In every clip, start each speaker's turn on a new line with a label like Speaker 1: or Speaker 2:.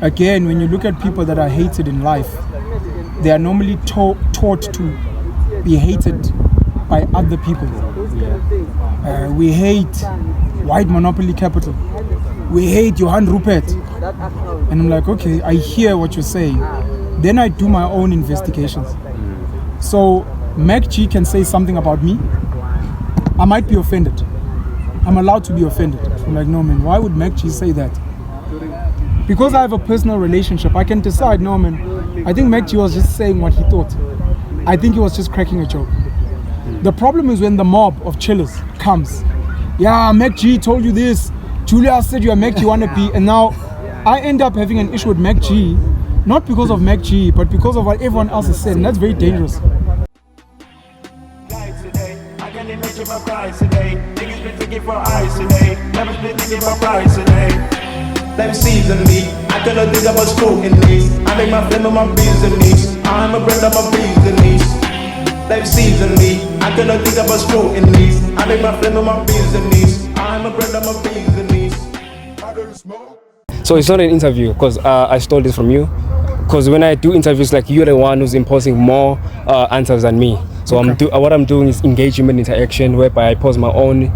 Speaker 1: again, when you look at people that are hated in life, they are normally taught to be hated by other people. We hate white monopoly capital. We hate Johan Rupert. And I'm like, okay, I hear what you're saying. Then I do my own investigations. So MacG can say something about me. I might be offended. I'm allowed to be offended. I'm like, no man, why would MacG say that? Because I have a personal relationship, I can decide, no man, I think MacG was just saying what he thought. I think he was just cracking a joke. The problem is when the mob of chillers comes. Yeah, MacG told you this. Julius said you are MacG wannabe. And now I end up having an issue with MacG, not because of MacG, but because of what everyone else has said. And that's very dangerous.
Speaker 2: Life season me, I cannot think about scrutiny. I make my flame my business. I'm a brand of my business. Life season me, I cannot think about scrutiny. I make my flame my business. I'm a brand of my business.
Speaker 3: So it's not an interview because I stole this from you. Because when I do interviews, like you're the one who's imposing more answers than me. So
Speaker 1: Okay.
Speaker 3: what I'm doing is engagement interaction, whereby I pose my own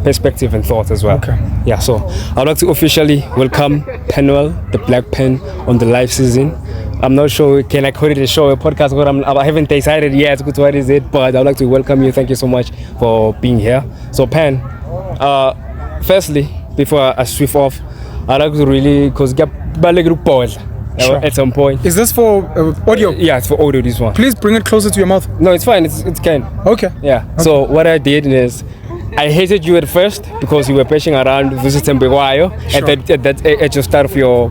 Speaker 3: perspective and thoughts as well.
Speaker 1: Okay.
Speaker 3: Yeah. So I'd like to officially welcome Penuel, the Black Pen, on the live season. I'm not sure can I call it a show, a podcast, but I haven't decided yet what is it. But I'd like to welcome you. Thank you so much for being here. So Pen, firstly, before I swift off, I'd like to really
Speaker 1: Sure.
Speaker 3: at some point.
Speaker 1: Is this for audio?
Speaker 3: Yeah, it's for audio, this one.
Speaker 1: Please bring it closer to your mouth.
Speaker 3: No, it's fine. It's kind.
Speaker 1: Okay.
Speaker 3: Yeah.
Speaker 1: Okay.
Speaker 3: So what I did is I hated you at first because you were pushing around visiting Begwayo at the start of your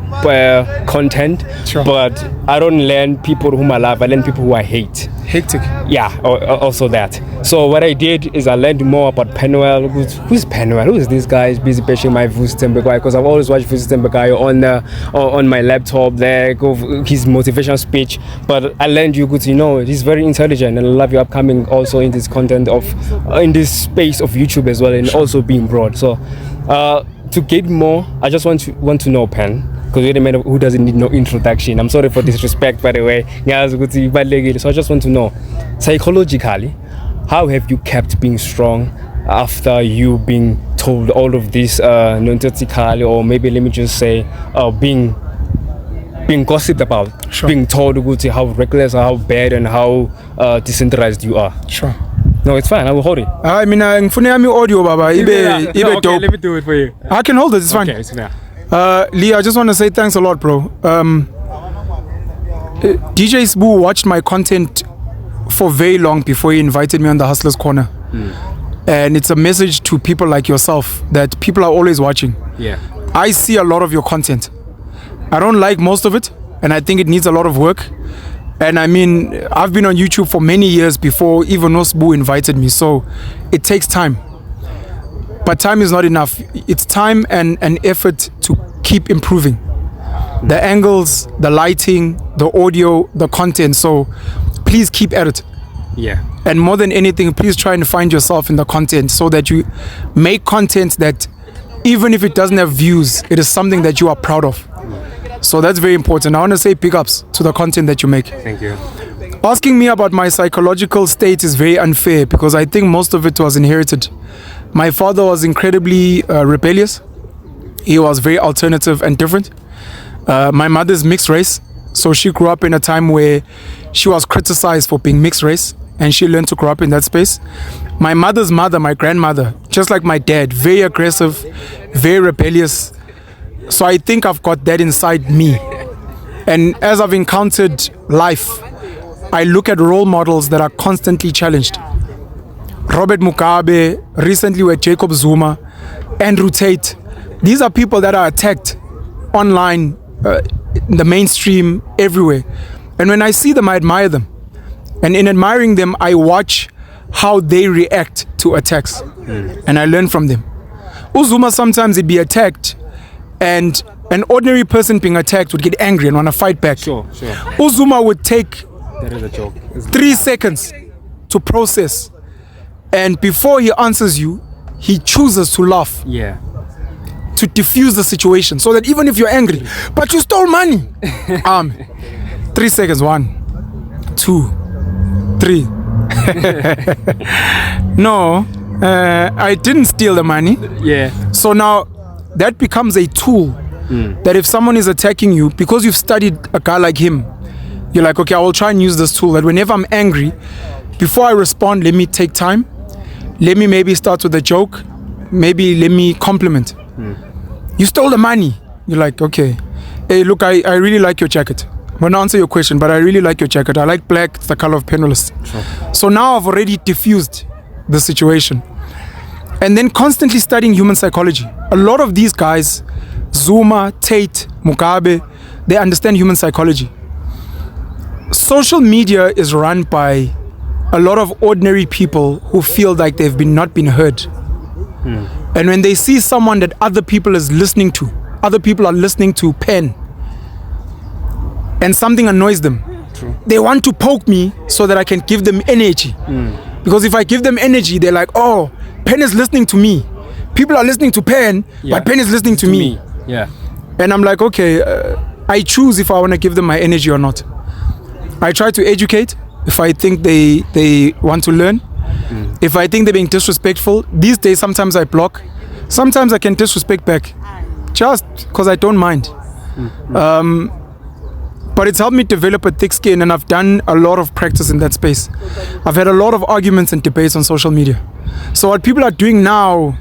Speaker 3: content.
Speaker 1: Sure.
Speaker 3: But I don't learn people whom I love. I learn people who I hate.
Speaker 1: Hectic.
Speaker 3: Yeah, also that. So what I did is I learned more about Penuel. Who's Penuel? Who is this guy? He's busy pushing my Vusitembegayo because I've always watched Vusitembegayo on my laptop there, his motivational speech. But I learned he's very intelligent, and I love your upcoming also in this content in this space of YouTube as well, and also being broad. So to get more, I just want to know Pen. Because you're the man who doesn't need no introduction. I'm sorry for disrespect, by the way. So I just want to know, psychologically, how have you kept being strong after you being told all of this non-tactically, or maybe let me just say being gossiped about,
Speaker 1: Sure.
Speaker 3: being told how reckless, how bad, and how decentralized you are?
Speaker 1: Sure.
Speaker 3: No, it's fine. I will hold it.
Speaker 1: I mean, audio, baba.
Speaker 3: Okay,
Speaker 1: Dope.
Speaker 3: let me do it for you.
Speaker 1: I can hold it. It's fine.
Speaker 3: Okay, it's fair.
Speaker 1: Lee, I just want to say thanks a lot, bro. DJ Sbu watched my content for very long before he invited me on the Hustlers Corner. And it's a message to people like yourself that people are always watching.
Speaker 3: Yeah.
Speaker 1: I see a lot of your content. I don't like most of it, and I think it needs a lot of work. And I mean, I've been on YouTube for many years before even Sbu invited me, so it takes time. But time is not enough. It's time and effort to keep improving. The angles, the lighting, the audio, the content. So please keep at it.
Speaker 3: Yeah.
Speaker 1: And more than anything, please try and find yourself in the content so that you make content that even if it doesn't have views, it is something that you are proud of. So that's very important. I want to say big ups to the content that you make.
Speaker 3: Thank you.
Speaker 1: Asking me about my psychological state is very unfair because I think most of it was inherited. My father was incredibly rebellious. He was very alternative and different. My mother's mixed race, so she grew up in a time where she was criticized for being mixed race, and she learned to grow up in that space. My mother's mother, my grandmother, just like my dad, very aggressive, very rebellious. So I think I've got that inside me. And as I've encountered life, I look at role models that are constantly challenged. Robert Mugabe, recently with Jacob Zuma, Andrew Tate. These are people that are attacked online, in the mainstream, everywhere. And when I see them, I admire them. And in admiring them, I watch how they react to attacks. And I learn from them. Uzuma sometimes he'd be attacked, and an ordinary person being attacked would get angry and want to fight back.
Speaker 3: Sure.
Speaker 1: Uzuma would take
Speaker 3: That is a joke.
Speaker 1: 3 seconds to process. And before he answers you, he chooses to laugh.
Speaker 3: Yeah.
Speaker 1: to diffuse the situation so that even if you're angry, but you stole money. 3 seconds. 1, 2, 3. No, I didn't steal the money.
Speaker 3: Yeah.
Speaker 1: So now that becomes a tool that if someone is attacking you, because you've studied a guy like him, you're like, okay, I will try and use this tool that whenever I'm angry, before I respond, let me take time. Let me maybe start with a joke. Maybe let me compliment. You stole the money. You're like, okay. Hey, look, I really like your jacket. I'm going to answer your question, but I really like your jacket. I like black. It's the color of Penuel. Sure. So now I've already diffused the situation. And then constantly studying human psychology. A lot of these guys, Zuma, Tate, Mugabe, they understand human psychology. Social media is run by a lot of ordinary people who feel like they've not been heard. And when they see someone that other people is listening to, other people are listening to Pen, and something annoys them, they want to poke me so that I can give them energy. Because if I give them energy, they're like, oh, Pen is listening to me. People are listening to Pen, but Pen is listening to me.
Speaker 3: Yeah.
Speaker 1: And I'm like, okay, I choose if I want to give them my energy or not. I try to educate if I think they want to learn. If I think they're being disrespectful, these days sometimes I block. Sometimes I can disrespect back, just because I don't mind. But it's helped me develop a thick skin, and I've done a lot of practice in that space. I've had a lot of arguments and debates on social media. So what people are doing now,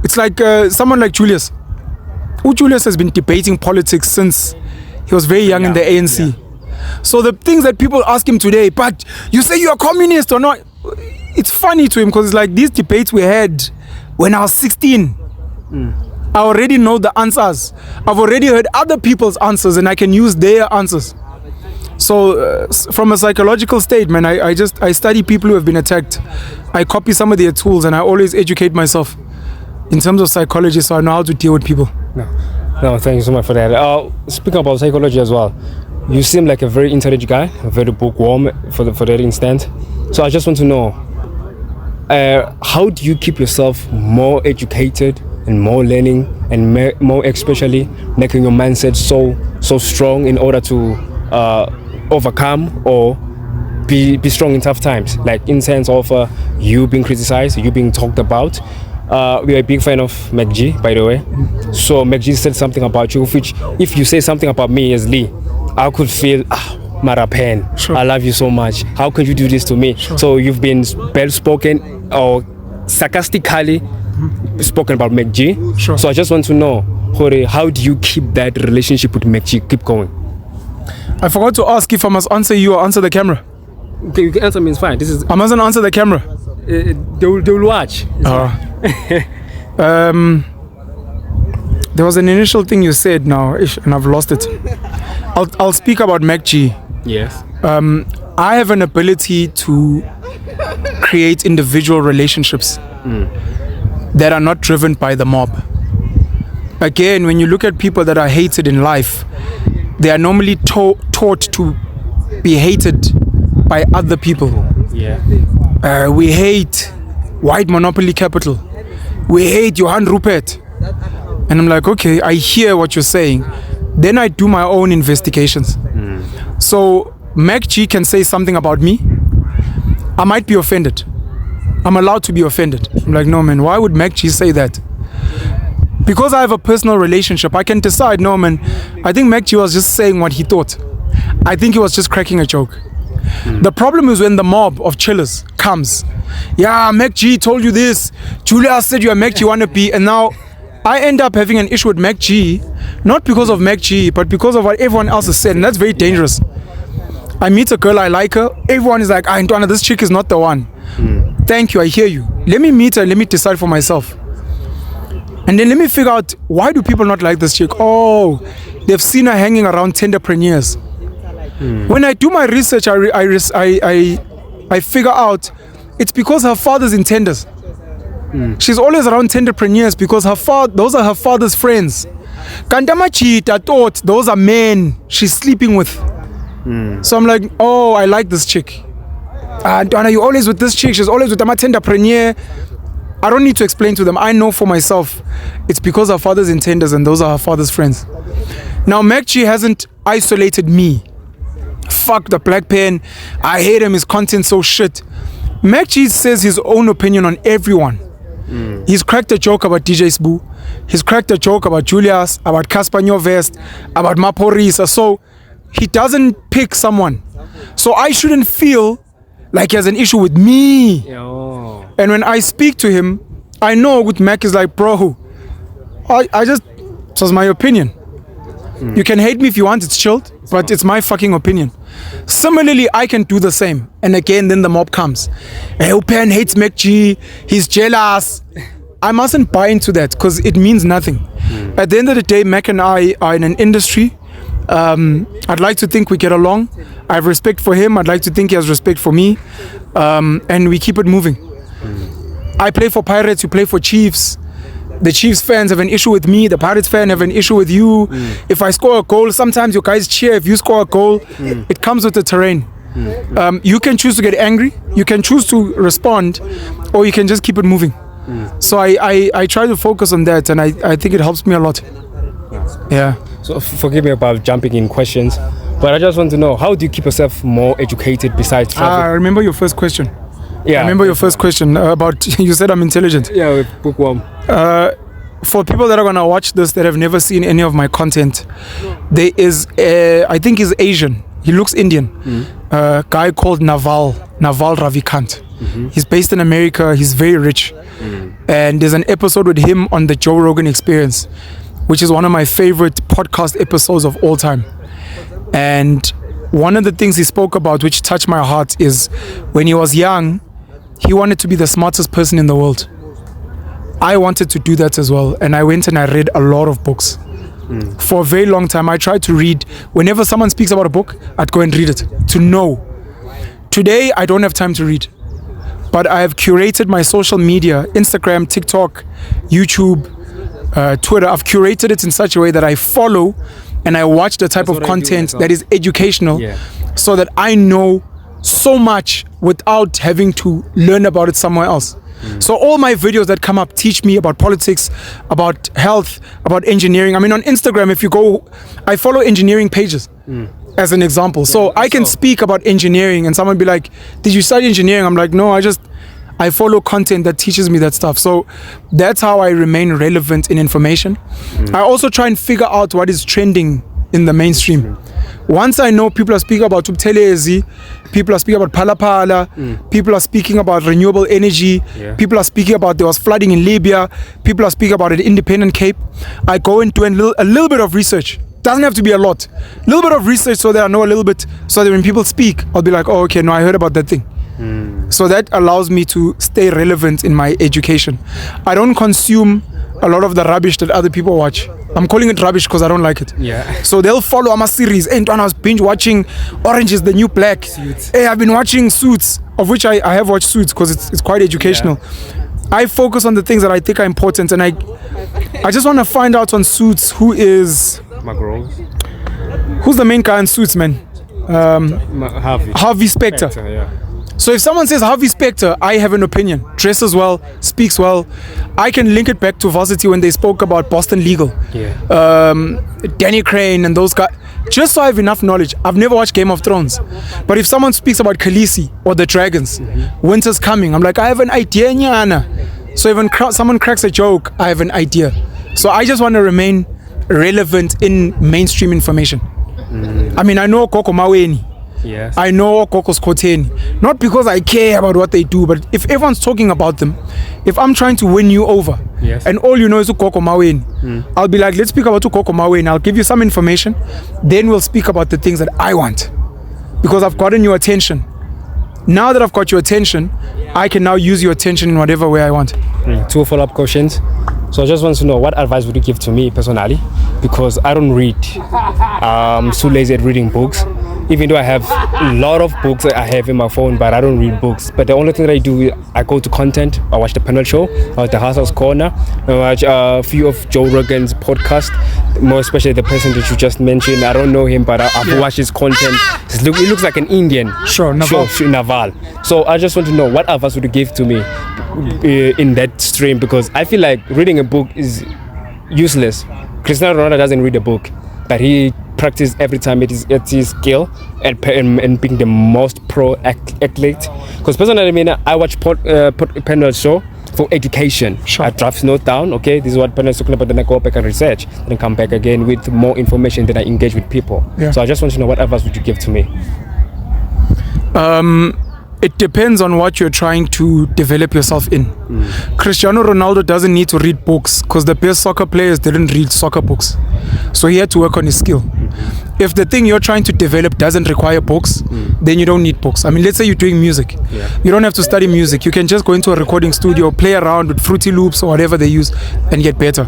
Speaker 1: it's like someone like Julius. Julius has been debating politics since he was very young in the ANC. Yeah. So the things that people ask him today, but you say you're a communist or not, it's funny to him because it's like these debates we had when I was 16. I already know the answers. I've already heard other people's answers and I can use their answers. So from a psychological state, man, I study people who have been attacked. I copy some of their tools and I always educate myself in terms of psychology so I know how to deal with people.
Speaker 3: No, thank you so much for that. Speaking about psychology as well, you seem like a very intelligent guy, very bookworm for that instant. So I just want to know, how do you keep yourself more educated and more learning and more especially making your mindset so strong in order to overcome or be strong in tough times, like in sense of you being criticized, you being talked about. We are a big fan of MacG, by the way. So MacG said something about you, which if you say something about me as Lee, I could feel, Mara Pen, I love you so much. How could you do this to me? So you've been well-spoken or sarcastically spoken about MacG. So I just want to know, Hore, how do you keep that relationship with MacG keep going?
Speaker 1: I forgot to ask if I must answer you or answer the camera.
Speaker 3: Okay, you can answer me, it's fine.
Speaker 1: I mustn't answer the camera.
Speaker 3: They will watch.
Speaker 1: There was an initial thing you said now, and I've lost it. I'll speak about MacG.
Speaker 3: Yes.
Speaker 1: I have an ability to create individual relationships that are not driven by the mob. Again, when you look at people that are hated in life, they are normally taught to be hated by other people.
Speaker 3: Yeah.
Speaker 1: We hate white monopoly capital. We hate Johan Rupert. And I'm like, okay, I hear what you're saying. Then I do my own investigations. So MacG can say something about me. I might be offended. I'm allowed to be offended. I'm like, no, man, why would MacG say that? Because I have a personal relationship, I can decide, no, man, I think MacG was just saying what he thought. I think he was just cracking a joke. The problem is when the mob of chillers comes. Yeah, MacG told you this. Julius said you're a MacG wannabe. And now I end up having an issue with MacG, not because of MacG, but because of what everyone else has said. And that's very dangerous. I meet a girl, I like her. Everyone is like, Ntwana, this chick is not the one. Thank you, I hear you. Let me meet her, let me decide for myself. And then let me figure out, why do people not like this chick? Oh, they've seen her hanging around tenderpreneurs. When I do my research, I figure out it's because her father's in tenders. She's always around tenderpreneurs because those are her father's friends. Kandamachita thought those are men she's sleeping with. So I'm like, oh, I like this chick. Donna, you're always with this chick. She's always with a tenderpreneur. I don't need to explain to them. I know for myself, it's because our father's intenders and those are our father's friends. Now, MacG hasn't isolated me. Fuck the black pen. I hate him. His content's so shit. MacG says his own opinion on everyone. He's cracked a joke about DJ Sbu. He's cracked a joke about Julius, about Casper Nyovest, about Maporisa. So he doesn't pick someone. So I shouldn't feel like he has an issue with me.
Speaker 3: Oh.
Speaker 1: And when I speak to him, I know with Mac is like, bro, I just, it was my opinion. You can hate me if you want, it's chilled, but it's my fucking opinion. Similarly, I can do the same. And again, then the mob comes. Hey, Upen hates MacG, he's jealous. I mustn't buy into that because it means nothing. At the end of the day, Mac and I are in an industry. I'd like to think we get along. I have respect for him. I'd like to think he has respect for me. And we keep it moving. I play for Pirates, you play for Chiefs. The Chiefs fans have an issue with me. The Pirates fans have an issue with you. If I score a goal, sometimes you guys cheer. If you score a goal, it comes with the terrain. You can choose to get angry. You can choose to respond, or you can just keep it moving. So I try to focus on that, and I think it helps me a lot. Yeah.
Speaker 3: So forgive me about jumping in questions, but I just want to know, how do you keep yourself more educated besides
Speaker 1: I
Speaker 3: traffic?
Speaker 1: remember your first question.
Speaker 3: Yeah.
Speaker 1: I remember your first question about, you said I'm intelligent.
Speaker 3: Yeah, with bookworm.
Speaker 1: For people that are gonna watch this that have never seen any of my content, there is I think he's Asian. He looks Indian. A guy called Naval Ravikant. He's based in America. He's very rich. And there's an episode with him on the Joe Rogan Experience, which is one of my favorite podcast episodes of all time. And one of the things he spoke about, which touched my heart, is when he was young, he wanted to be the smartest person in the world. I wanted to do that as well, and I went and I read a lot of books. For a very long time, I tried to read. Whenever someone speaks about a book, I'd go and read it to know. Today, I don't have time to read, but I have curated my social media, Instagram, TikTok, YouTube, Twitter. I've curated it in such a way that I follow and I watch the type of content that is educational, so that I know so much without having to learn about it somewhere else. So all my videos that come up teach me about politics, about health, about engineering. I mean, on Instagram, if you go, I follow engineering pages as an example. So I can speak about engineering and someone be like, did you study engineering? I'm like, no, I follow content that teaches me that stuff. So that's how I remain relevant in information. I also try and figure out what is trending in the mainstream. Once I know people are speaking about Tubtelezi, people are speaking about Palapala, people are speaking about renewable energy, people are speaking about there was flooding in Libya, people are speaking about an independent Cape, I go and do a little bit of research. Doesn't have to be a lot. A little bit of research so that I know a little bit, so that when people speak, I'll be like, oh, okay, no, I heard about that thing. So that allows me to stay relevant in my education. I don't consume a lot of the rubbish that other people watch. I'm calling it rubbish because I don't like it. So they'll follow my series. And when I was binge watching Orange is the New Black. Hey, I've been watching Suits, of which I have watched Suits because it's quite educational. I focus on the things that I think are important, and I just want to find out on Suits who's the main guy in Suits, man. Harvey Specter. So if someone says Harvey Specter, I have an opinion. Dresses well, speaks well. I can link it back to Varsity when they spoke about Boston Legal. Danny Crane and those guys. Just so I have enough knowledge. I've never watched Game of Thrones. But if someone speaks about Khaleesi or the Dragons, Winter's Coming, I'm like, I have an idea, nyana. So even someone cracks a joke, I have an idea. So I just want to remain relevant in mainstream information. I mean, I know Koko Maweni. I know Koko's Koteni. Not because I care about what they do, but if everyone's talking about them, if I'm trying to win you over, and all you know is Koko Maweni, I'll be like, let's speak about Koko Maweni. I'll give you some information, then we'll speak about the things that I want. Because I've gotten your attention. Now that I've got your attention, I can now use your attention in whatever way I want.
Speaker 3: 2 follow-up questions. So I just want to know, what advice would you give to me personally? Because I don't read. I'm so lazy at reading books. even though I have a lot of books that I have in my phone, but I don't read books. But the only thing that I do, I go to content. I watch the Penuel show, I watch the House Corner, I watch a few of Joe Rogan's podcast, more especially the person that you just mentioned. I don't know him, but I've watched his content. He looks like an Indian.
Speaker 1: Sure, Naval.
Speaker 3: Naval. So I just want to know what advice would you give to me in that stream, because I feel like reading a book is useless. Cristiano Ronaldo doesn't read a book, but he practices every time at his skill and being the most pro athlete. Because personally, I mean, I watch Penuel's show for education.
Speaker 1: Sure.
Speaker 3: I draft note down, okay, this is what Penuel is talking about, then I go back and research, then come back again with more information, then I engage with people.
Speaker 1: Yeah.
Speaker 3: So I just want to know, what advice would you give to me?
Speaker 1: It depends on what you're trying to develop yourself in. Cristiano Ronaldo doesn't need to read books because the best soccer players didn't read soccer books. So he had to work on his skill. If the thing you're trying to develop doesn't require books, then you don't need books. I mean, let's say you're doing music.
Speaker 3: Yeah.
Speaker 1: You don't have to study music. You can just go into a recording studio, play around with Fruity Loops or whatever they use and get better.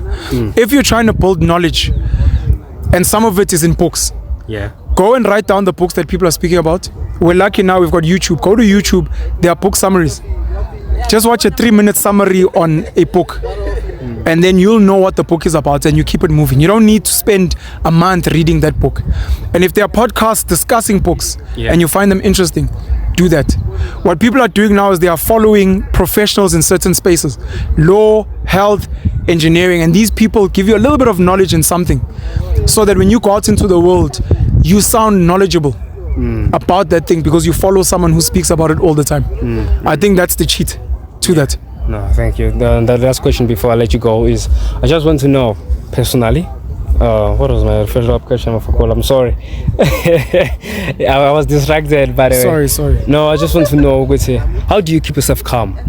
Speaker 1: If you're trying to build knowledge, and some of it is in books,
Speaker 3: Yeah.
Speaker 1: go and write down the books that people are speaking about. We're lucky now, we've got YouTube. Go to YouTube, there are book summaries. Just watch a 3-minute summary on a book, and then you'll know what the book is about and you keep it moving. You don't need to spend a month reading that book. And if there are podcasts discussing books and you find them interesting, do that. What people are doing now is they are following professionals in certain spaces, law, health, engineering, and these people give you a little bit of knowledge in something, so that when you go out into the world, you sound knowledgeable about that thing because you follow someone who speaks about it all the time. I think that's the cheat to that.
Speaker 3: No, thank you. The last question before I let you go is, I just want to know personally, what was my follow-up question? I forgot. I'm sorry. I was distracted, by the way.
Speaker 1: Sorry.
Speaker 3: No, I just want to know, how do you keep yourself calm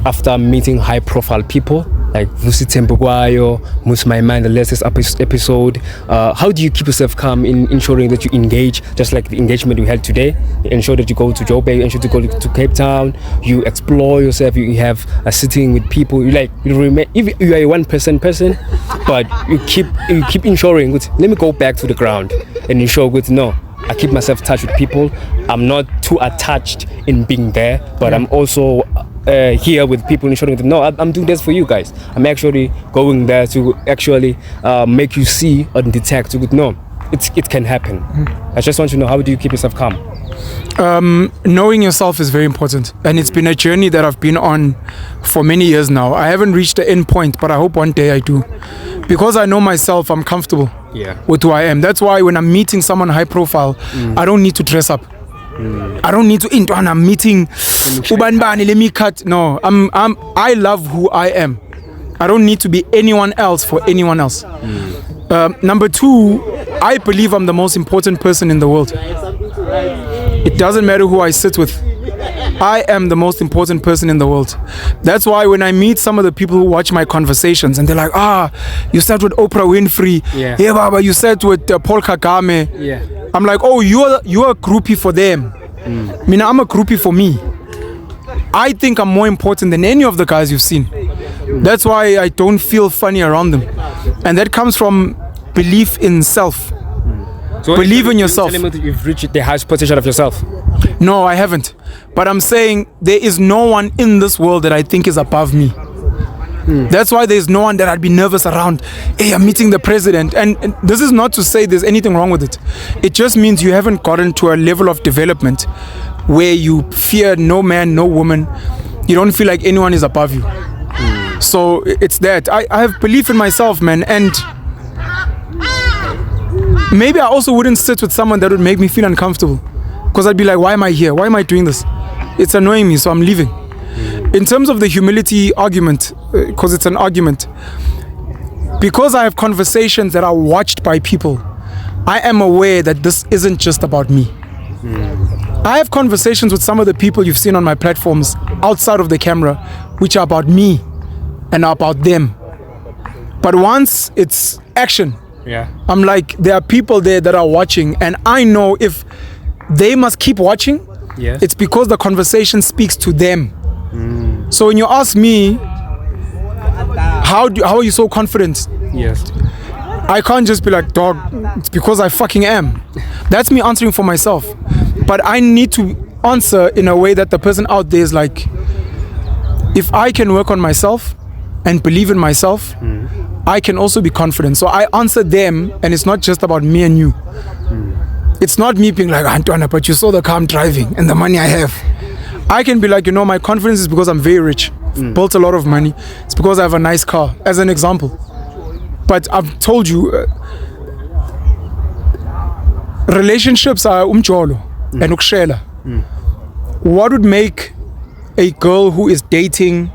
Speaker 3: after meeting high-profile people like Vusi Tembugwayo, Musmaiman, the latest episode? How do you keep yourself calm in ensuring that you engage, just like the engagement we had today? Ensure that you go to Joburg, ensure to go to Cape Town, you explore yourself, you have a sitting with people, you remain, if you are a one-person person, but you keep ensuring, let me go back to the ground and ensure, no, I keep myself touch with people. I'm not too attached in being there, but I'm also here with people, ensuring that no, I'm doing this for you guys. I'm actually going there to actually make you see or detect. No, it can happen. I just want to know, how do you keep yourself calm?
Speaker 1: Knowing yourself is very important, and it's been a journey that I've been on for many years now. I haven't reached the end point, but I hope one day I do. Because I know myself, I'm comfortable with who I am. That's why when I'm meeting someone high profile, I don't need to dress up. I don't need to when I'm meeting Ubanbani, let me cut. No, I love who I am. I don't need to be anyone else for anyone else. Number 2, I believe I'm the most important person in the world. It doesn't matter who I sit with. I am the most important person in the world. That's why when I meet some of the people who watch my conversations and they're like, you sat with Oprah Winfrey. Yeah, Baba, you sat with Paul Kagame.
Speaker 3: Yeah.
Speaker 1: I'm like, oh, you're a groupie for them. I mean, I'm a groupie for me. I think I'm more important than any of the guys you've seen. That's why I don't feel funny around them. And that comes from belief in self.
Speaker 3: So
Speaker 1: believe in yourself.
Speaker 3: Tell me that you've reached the highest potential of yourself.
Speaker 1: No, I haven't. But I'm saying there is no one in this world that I think is above me. That's why there's no one that I'd be nervous around. Hey, I'm meeting the president. And this is not to say there's anything wrong with it. It just means you haven't gotten to a level of development where you fear no man, no woman. You don't feel like anyone is above you. So it's that. I have belief in myself, man. And maybe I also wouldn't sit with someone that would make me feel uncomfortable. Because I'd be like, why am I here? Why am I doing this? It's annoying me, so I'm leaving. In terms of the humility argument, because it's an argument, because I have conversations that are watched by people, I am aware that this isn't just about me. I have conversations with some of the people you've seen on my platforms outside of the camera, which are about me and about them. But once it's action, I'm like, there are people there that are watching, and I know if they must keep watching, it's because the conversation speaks to them. So when you ask me, how are you so confident? I can't just be like, dog, it's because I fucking am. That's me answering for myself. But I need to answer in a way that the person out there is like, if I can work on myself and believe in myself, I can also be confident. So I answer them, and it's not just about me and you. It's not me being like, Antoine, but you saw the car I'm driving and the money I have. I can be like, you know, my confidence is because I'm very rich, built a lot of money. It's because I have a nice car, as an example. But I've told you, relationships are umjolo and ukshela. What would make a girl who is dating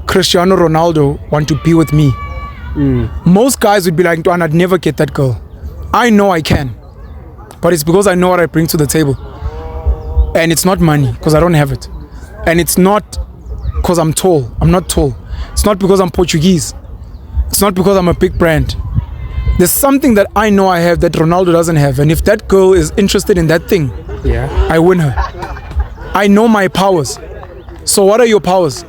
Speaker 1: Cristiano Ronaldo want to be with me? Most guys would be like, I'd never get that girl. I know I can, but it's because I know what I bring to the table. And it's not money, because I don't have it. And it's not because I'm tall. I'm not tall. It's not because I'm Portuguese. It's not because I'm a big brand. There's something that I know I have that Ronaldo doesn't have. And if that girl is interested in that thing, I win her. I know my powers. So what are your powers?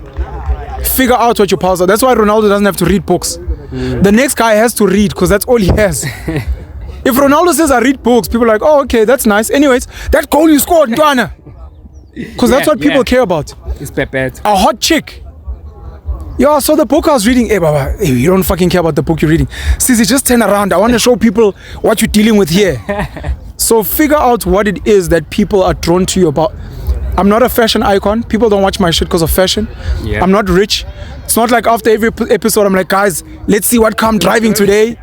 Speaker 1: Figure out what your powers are. That's why Ronaldo doesn't have to read books. The next guy has to read, because that's all he has. If Ronaldo says I read books, people are like, oh, okay, that's nice. Anyways, that goal you scored, Ntwana. Because that's what people care about.
Speaker 3: It's Pepe.
Speaker 1: A hot chick. Yeah, so the book I was reading, hey, Baba, hey, you don't fucking care about the book you're reading. Sissy, just turn around. I want to show people what you're dealing with here. So figure out what it is that people are drawn to you about. I'm not a fashion icon. People don't watch my shit because of fashion. I'm not rich. It's not like after every episode, I'm like, guys, let's see what car I'm driving today.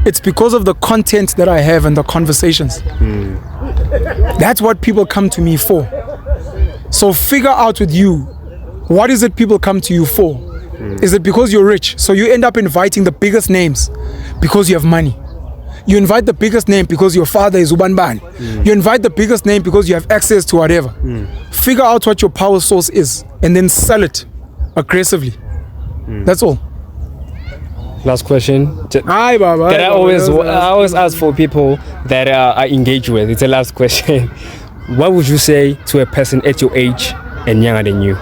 Speaker 1: It's because of the content that I have and the conversations. That's what people come to me for. So figure out with you, what is it people come to you for? Is it because you're rich? So you end up inviting the biggest names because you have money. You invite the biggest name because your father is Ubanban. You invite the biggest name because you have access to whatever. Figure out what your power source is and then sell it aggressively. That's all.
Speaker 3: Last question.
Speaker 1: Hi, Baba.
Speaker 3: That I always ask for people that I engage with. It's the last question. What would you say to a person at your age and younger than you?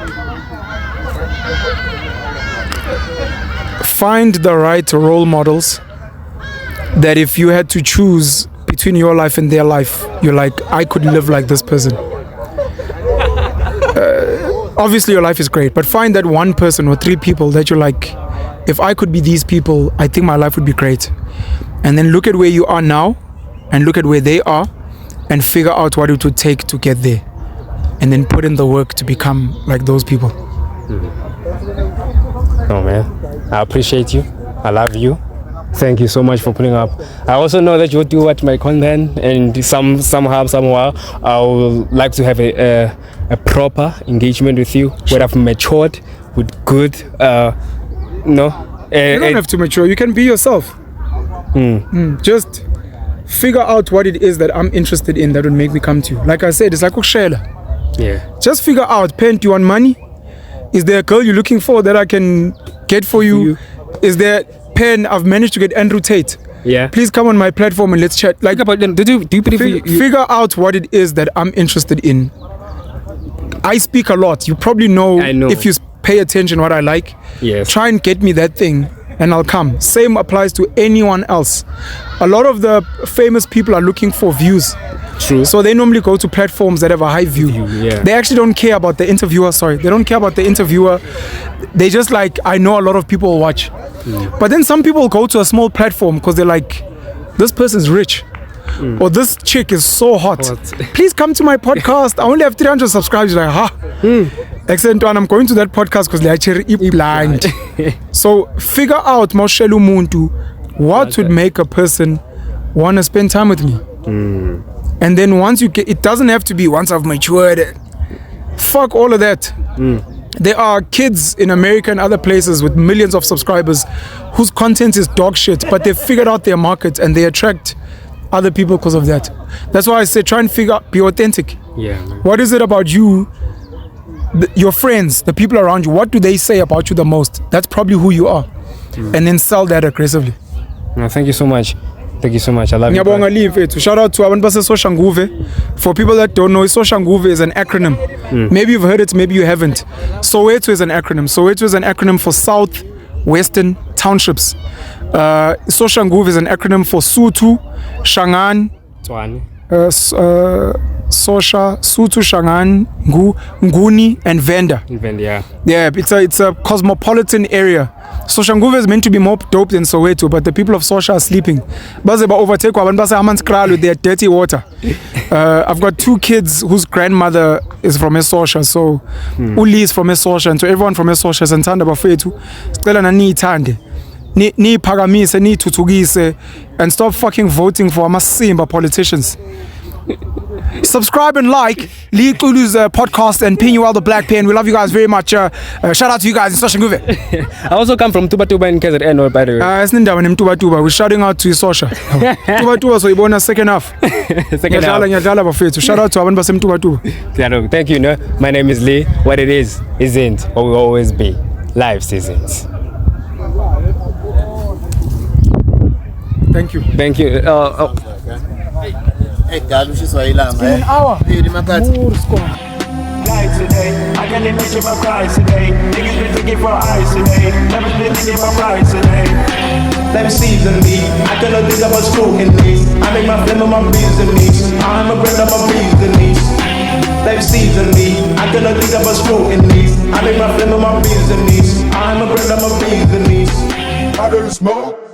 Speaker 1: Find the right role models that if you had to choose between your life and their life, you're like, I could live like this person. Obviously your life is great, but find that one person or three people that you're like, if I could be these people, I think my life would be great. And then look at where you are now and look at where they are and figure out what it would take to get there. And then put in the work to become like those people.
Speaker 3: Oh man, I appreciate you. I love you. Thank you so much for putting up. I also know that you do watch my content, and somehow, I would like to have a proper engagement with you, where I've matured with good,
Speaker 1: You don't have to mature. You can be yourself. Just figure out what it is that I'm interested in that would make me come to you. Like I said, it's like ukshela. Just figure out, Pen, do you want money? Is there a girl you're looking for that I can get for you? Is there Pen, I've managed to get Andrew Tate. Please come on my platform and let's chat. Like,
Speaker 3: but do you believe
Speaker 1: figure out what it is that I'm interested in. I speak a lot. You probably know, if you pay attention what I like. Try and get me that thing and I'll come. Same applies to anyone else. A lot of the famous people are looking for views.
Speaker 3: True.
Speaker 1: So they normally go to platforms that have a high view. They actually don't care about the interviewer. They don't care about the interviewer. They just like, I know a lot of people watch. But then some people go to a small platform because they're like, this person's rich. Or this chick is so hot. Please come to my podcast. I only have 300 subscribers. Like, excellent one. I'm going to that podcast because they're actually blind. So figure out, Moshelu Muntu, what would make a person want to spend time with me. And then once you get, it doesn't have to be once I've matured. Fuck all of that. There are kids in America and other places with millions of subscribers whose content is dog shit, but they've figured out their market and they attract other people because of that. That's why I say try and figure out, be authentic. What is it about you, your friends, the people around you, what do they say about you the most? That's probably who you are. And then sell that aggressively.
Speaker 3: No, thank you so much. Thank you so much. I love you.
Speaker 1: Shout out to Abantu Soshanguve. For people that don't know, Soshanguve is an acronym. Maybe you've heard it, maybe you haven't. Soweto is an acronym. Soweto is an acronym for South Western Townships. Soshanguve is an acronym for Sutu, Shangan,
Speaker 3: Tswane.
Speaker 1: Sosha, Sutu, Shangan, Nguni, and Venda.
Speaker 3: Yeah.
Speaker 1: Yeah, it's a cosmopolitan area. Soshanguve is meant to be more dope than Soweto, but the people of Sosha are sleeping. Baze ba overtake abantu base amanzi with their dirty water. I've got 2 kids whose grandmother is from Esosha, so Uli is from Esosha, and so everyone from Esosha is Ntanda bafethu. Sicela na niyithande. Niphakamise, nithuthukise, and stop fucking voting for amasimba politicians. Subscribe and like Lee Kulu's podcast and Penuel the Black Pen. We love you guys very much. Shout out to you guys in Soshanguve.
Speaker 3: I also come from Tuba in KZN, by the way.
Speaker 1: We're shouting out to Sosha. Tuba so ibona second half.
Speaker 3: Second half.
Speaker 1: Shout out to abantu basemtuba.
Speaker 3: Thank you. No? My name is Lee. What it is isn't or will always be. Life seasons.
Speaker 1: Thank you.
Speaker 3: Thank you.
Speaker 4: Hey, God, she's so long.
Speaker 1: An hour.
Speaker 4: Hey, my God.
Speaker 2: Life today, I can't mention my price today. Niggas been thinking for eyes today. Never been thinking for price today. Life season me, I cannot think about scrutiny. I make my flame my business. I'm a brand of my business. Life season me, I cannot think about scrutiny. I make my flame my business. I'm a brand of my business.
Speaker 5: I don't smoke.